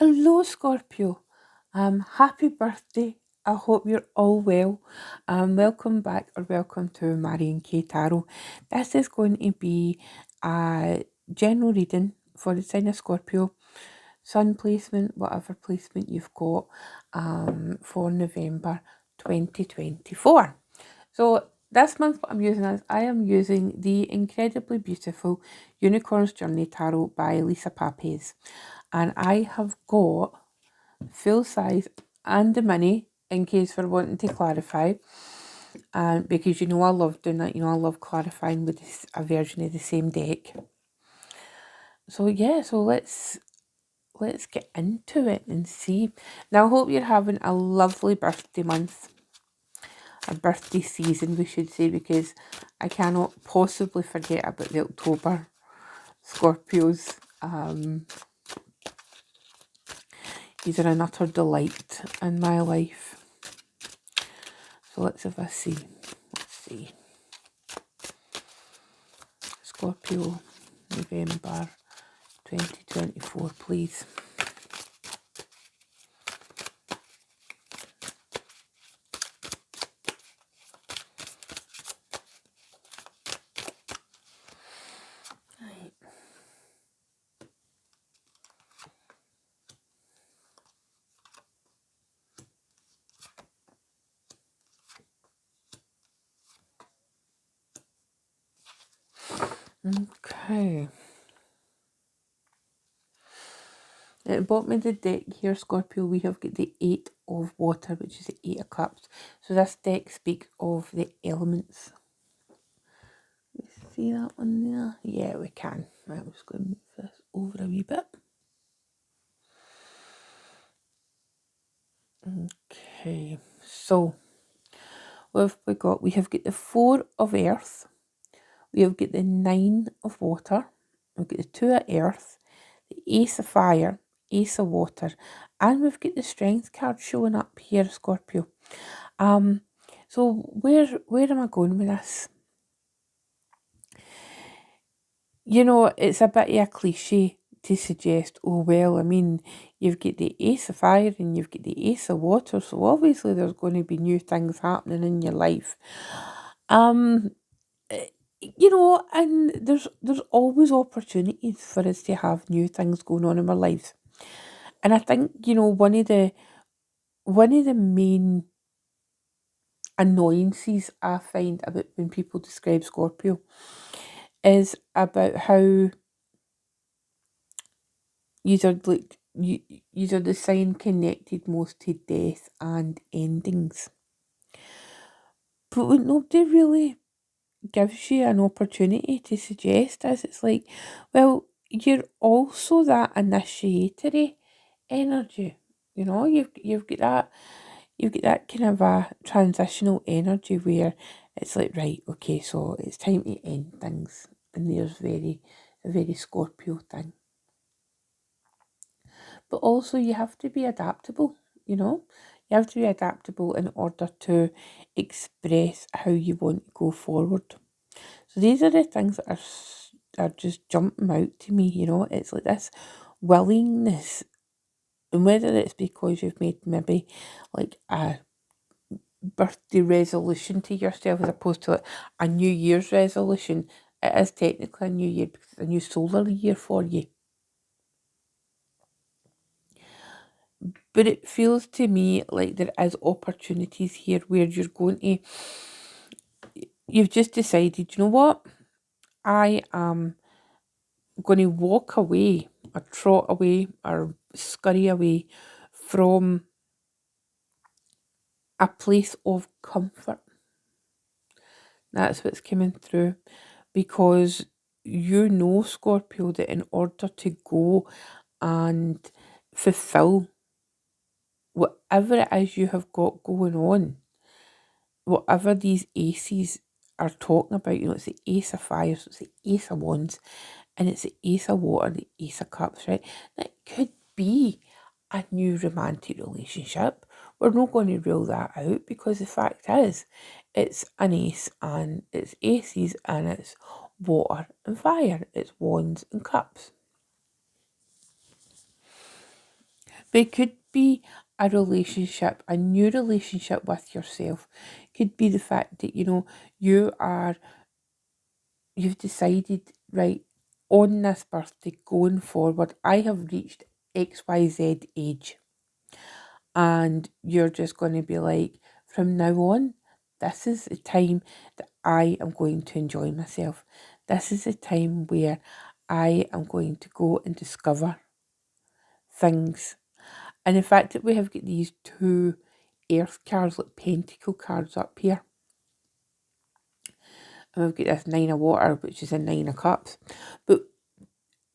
Hello, Scorpio. Happy birthday. I hope you're all well. Welcome back or welcome to Marion K Tarot. This is going to be a general reading for the sign of Scorpio, sun placement, whatever placement you've got, for November 2024. So this month what I'm using is I am using the incredibly beautiful Unicorn's Journey Tarot by Lisa Papez. And I have got full size and the mini in case we're wanting to clarify. And because I love doing that, I love clarifying with a version of the same deck. So yeah, so let's get into it and see. Now I hope you're having a lovely birthday month. A birthday season, we should say, because I cannot possibly forget about the October Scorpios. These are an utter delight in my life. So let's have a see. Let's see. Scorpio, November 2024, please. Right. Okay. At the bottom of the deck here, Scorpio, we have got the 8 of water, which is the 8 of cups. So this deck speaks of the elements. You see that one there? Yeah, we can. Right, I'm just going to move this over a wee bit. Okay, so what have we got? We have got the 4 of earth. We have got the 9 of water. We've got the 2 of earth, the ace of fire, ace of water, and we've got the strength card showing up here, Scorpio. So where am I going with this? It's a bit of a cliche to suggest, oh well, I mean, you've got the ace of fire and you've got the ace of water, so obviously there's going to be new things happening in your life. And there's always opportunities for us to have new things going on in our lives. And I think, one of the main annoyances I find about when people describe Scorpio is about how these are the sign connected most to death and endings. But what nobody really gives you an opportunity to suggest is, it's like, well, you're also that initiatory energy. You've got that kind of a transitional energy where it's like, right, okay, so it's time to end things. And there's a very Scorpio thing. But also you have to be adaptable, You have to be adaptable in order to express how you want to go forward. So these are the things that are just jumping out to me, It's like this willingness, and whether it's because you've made maybe like a birthday resolution to yourself as opposed to like a New Year's resolution, it is technically a new year because it's a new solar year for you. But it feels to me like there is opportunities here where you've just decided, you know what? I am going to walk away or trot away or scurry away from a place of comfort. That's what's coming through, because Scorpio, that in order to go and fulfill whatever it is you have got going on, whatever these aces are talking about, it's the ace of fire, so it's the ace of wands, and it's the ace of water, the ace of cups, right? That could be a new romantic relationship. We're not going to rule that out, because the fact is, it's an ace and it's aces and it's water and fire. It's wands and cups. But it could be a relationship, a new relationship with yourself. Could be the fact that, you've decided, right, on this birthday going forward, I have reached XYZ age. And you're just going to be like, from now on, this is the time that I am going to enjoy myself. This is the time where I am going to go and discover things. And the fact that we have got these two earth cards, like pentacle cards up here, and we've got this nine of water, which is a nine of cups. But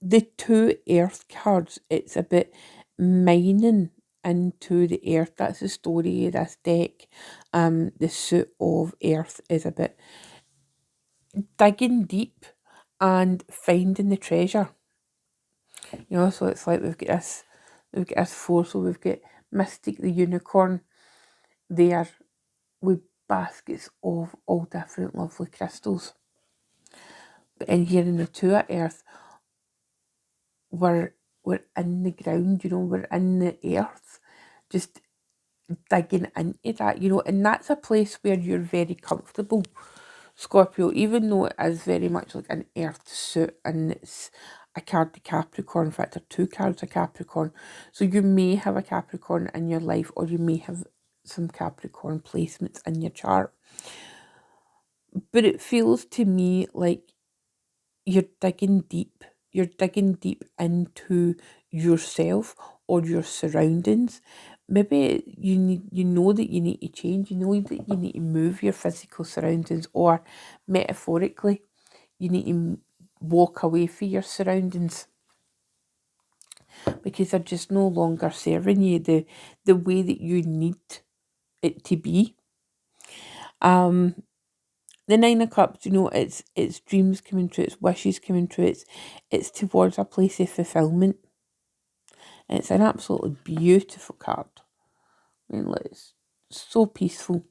the two earth cards, it's a bit mining into the earth. That's the story of this deck. The suit of earth is a bit digging deep and finding the treasure. So it's like we've got this four, so we've got Mystic the unicorn there with baskets of all different lovely crystals. But in here in the two of earth, we're in the ground, we're in the earth, just digging into that, and that's a place where you're very comfortable, Scorpio, even though it is very much like an earth suit and it's a card of Capricorn. In fact, there are two cards of Capricorn. So you may have a Capricorn in your life, or you may have some Capricorn placements in your chart. But it feels to me like you're digging deep. You're digging deep into yourself or your surroundings. Maybe you know that you need to change. You know that you need to move your physical surroundings, or metaphorically, you need to walk away from your surroundings because they're just no longer serving you the way that you need it to be. The Nine of Cups, it's dreams coming true, it's wishes coming true, it's towards a place of fulfillment. And it's an absolutely beautiful card. I mean, it's so peaceful.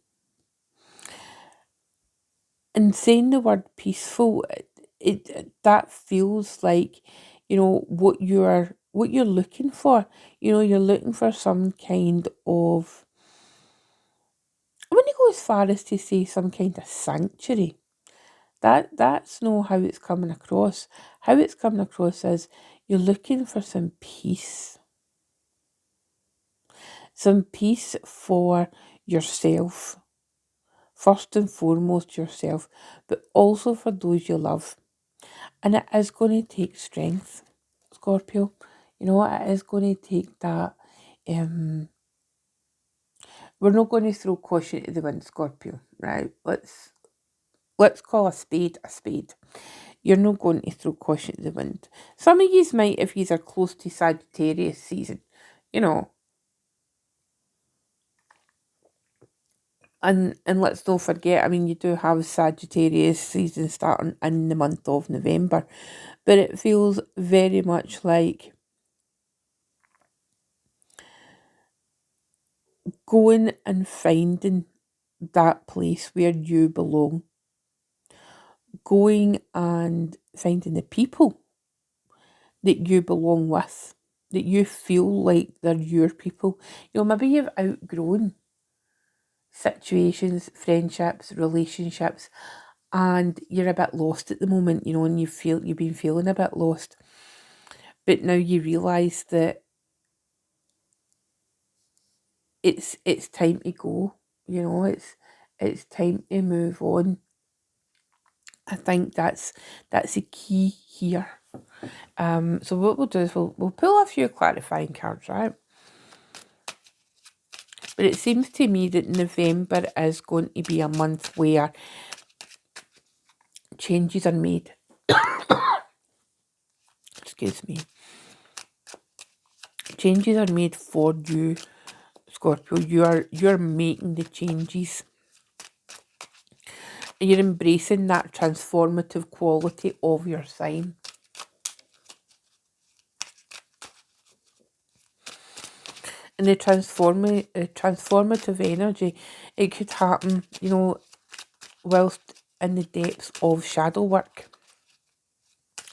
And saying the word peaceful, that feels like, what you're looking for. You're looking for some kind of, I wouldn't go as far as to say some kind of sanctuary. That's not how it's coming across. How it's coming across is you're looking for some peace. Some peace for yourself. First and foremost yourself, but also for those you love. And it is going to take strength, Scorpio. It is going to take that. We're not going to throw caution to the wind, Scorpio, right? Let's call a spade a spade. You're not going to throw caution to the wind. Some of you might, if you are close to Sagittarius season, And let's not forget, I mean, you do have Sagittarius season starting in the month of November, but it feels very much like going and finding that place where you belong. Going and finding the people that you belong with, that you feel like they're your people. Maybe you've outgrown situations, friendships, relationships, and you're a bit lost at the moment, and you've been feeling a bit lost. But now you realise that it's time to go, it's time to move on. I think that's the key here. So what we'll do is we'll pull a few clarifying cards, right? But it seems to me that November is going to be a month where changes are made. Excuse me. Changes are made for you, Scorpio. You're making the changes. You're embracing that transformative quality of your sign. And the transformative energy, it could happen, whilst in the depths of shadow work.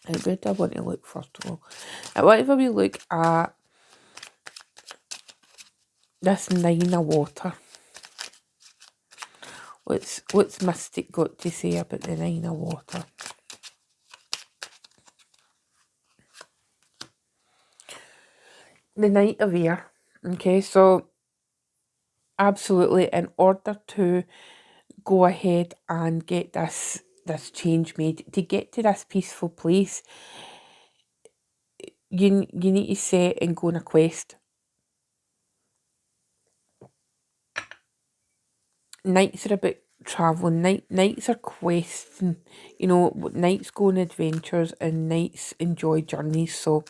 And where do I want to look first of all? Whatever we look at This 9 of water. What's Mystic got to say about the 9 of water? The Knight of Air. Okay, so absolutely, in order to go ahead and get this change made, to get to this peaceful place, you need to set and go on a quest. Nights are about travelling. Nights are questing. Nights go on adventures and nights enjoy journeys. So,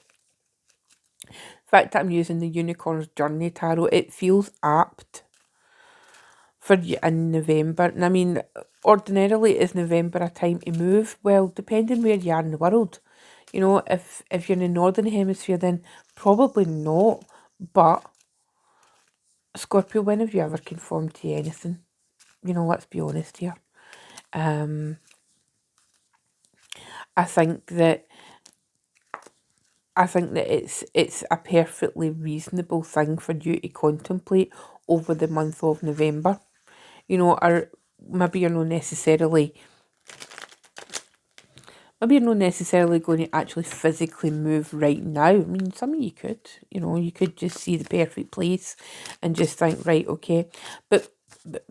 the fact that I'm using the Unicorn's Journey Tarot, it feels apt for you in November. And I mean, ordinarily, is November a time to move? Well, depending where you are in the world. If you're in the Northern Hemisphere, then probably not. But, Scorpio, when have you ever conformed to anything? Let's be honest here. I think that it's a perfectly reasonable thing for you to contemplate over the month of November. Or maybe you're not necessarily going to actually physically move right now. I mean, some of you could, you could just see the perfect place and just think, right, okay. But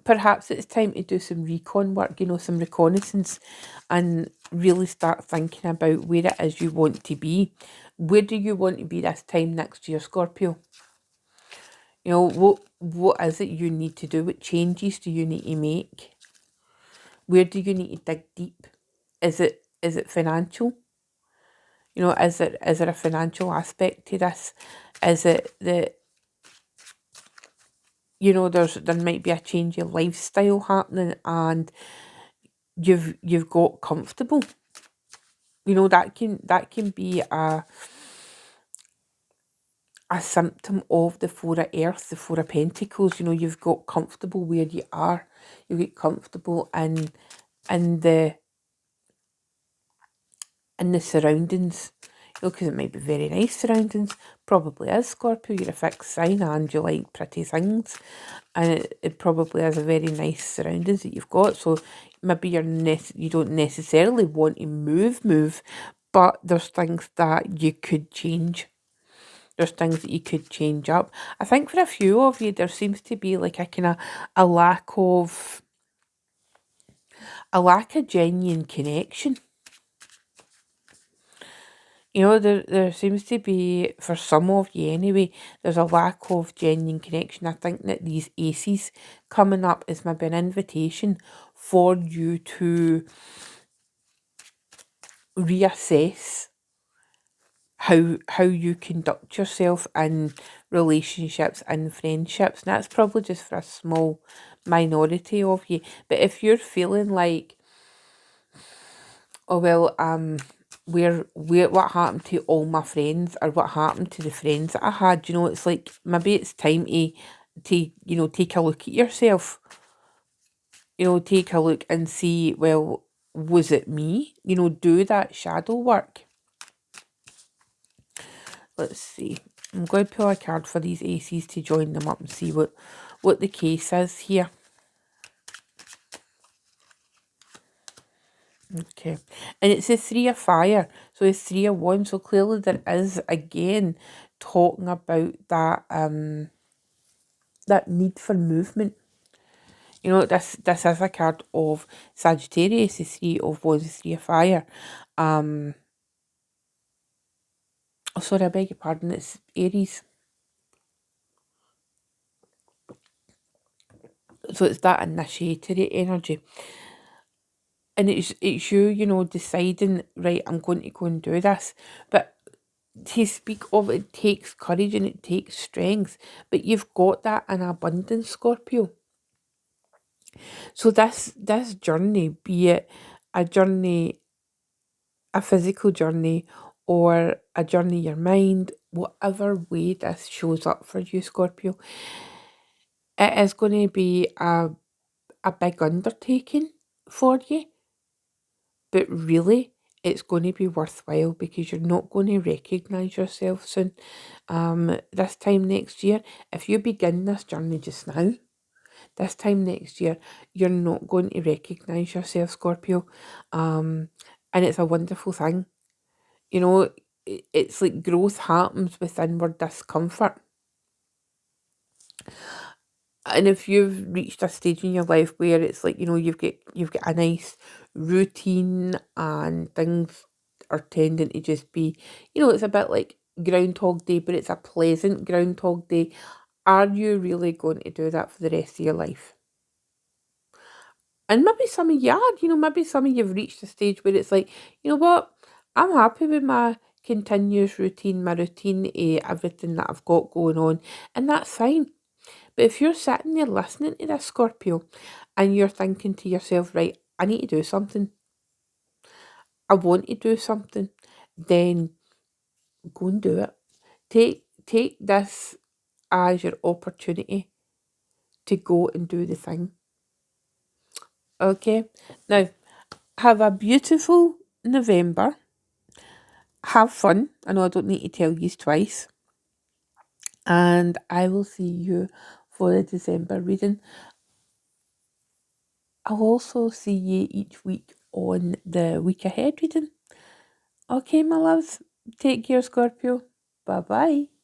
perhaps it's time to do some recon work, some reconnaissance, and really start thinking about where it is you want to be. Where do you want to be this time next year, Scorpio? What is it you need to do? What changes do you need to make? Where do you need to dig deep? Is it financial? Is there a financial aspect to this? Is it that there might be a change of lifestyle happening and you've got comfortable? That can be a symptom of the Four of Earth, the Four of Pentacles. You've got comfortable where you are. You get comfortable in the surroundings. Because it might be very nice surroundings. Probably is, Scorpio. You're a fixed sign and you like pretty things. And it probably is a very nice surroundings that you've got. So maybe you don't necessarily want to move, but there's things that you could change. There's things that you could change up. I think for a few of you, there seems to be like a kind of a lack of genuine connection. There seems to be, for some of you anyway, there's a lack of genuine connection. I think that these aces coming up is maybe an invitation for you to reassess how you conduct yourself in relationships and friendships. And that's probably just for a small minority of you. But if you're feeling like, oh well, where what happened to all my friends, or what happened to the friends that I had, it's like maybe it's time to take a look at yourself. Take a look and see, well, was it me? Do that shadow work. Let's see. I'm going to pull a card for these aces to join them up and see what the case is here. Okay, and it's a 3 of fire, so it's 3 of wands. So clearly there is again talking about that that need for movement. This is a card of Sagittarius, the 3 of wands, the 3 of fire. Oh, sorry, I beg your pardon. It's Aries. So it's that initiatory energy. And it's you, deciding, right, I'm going to go and do this. But to speak of, it takes courage and it takes strength. But you've got that in abundance, Scorpio. So this journey, be it a journey, a physical journey, or a journey your mind, whatever way this shows up for you, Scorpio, it is going to be a big undertaking for you. But really, it's going to be worthwhile because you're not going to recognise yourself soon. This time next year, if you begin this journey just now, this time next year, you're not going to recognise yourself, Scorpio. And it's a wonderful thing. You know, it's like growth happens with inward discomfort. And if you've reached a stage in your life where it's like, you've got a nice routine and things are tending to just be, it's a bit like Groundhog Day, but it's a pleasant Groundhog Day. Are you really going to do that for the rest of your life? And maybe some of you are, maybe some of you've reached a stage where it's like, you know what, I'm happy with my continuous routine, my routine, everything that I've got going on, and that's fine. But if you're sitting there listening to this, Scorpio, and you're thinking to yourself, right, I need to do something, I want to do something, then go and do it. Take this as your opportunity to go and do the thing. Okay? Now, have a beautiful November. Have fun. I know I don't need to tell you twice. And I will see you for the December reading. I'll also see you each week on the week ahead reading. Okay, my loves. Take care, Scorpio. Bye bye.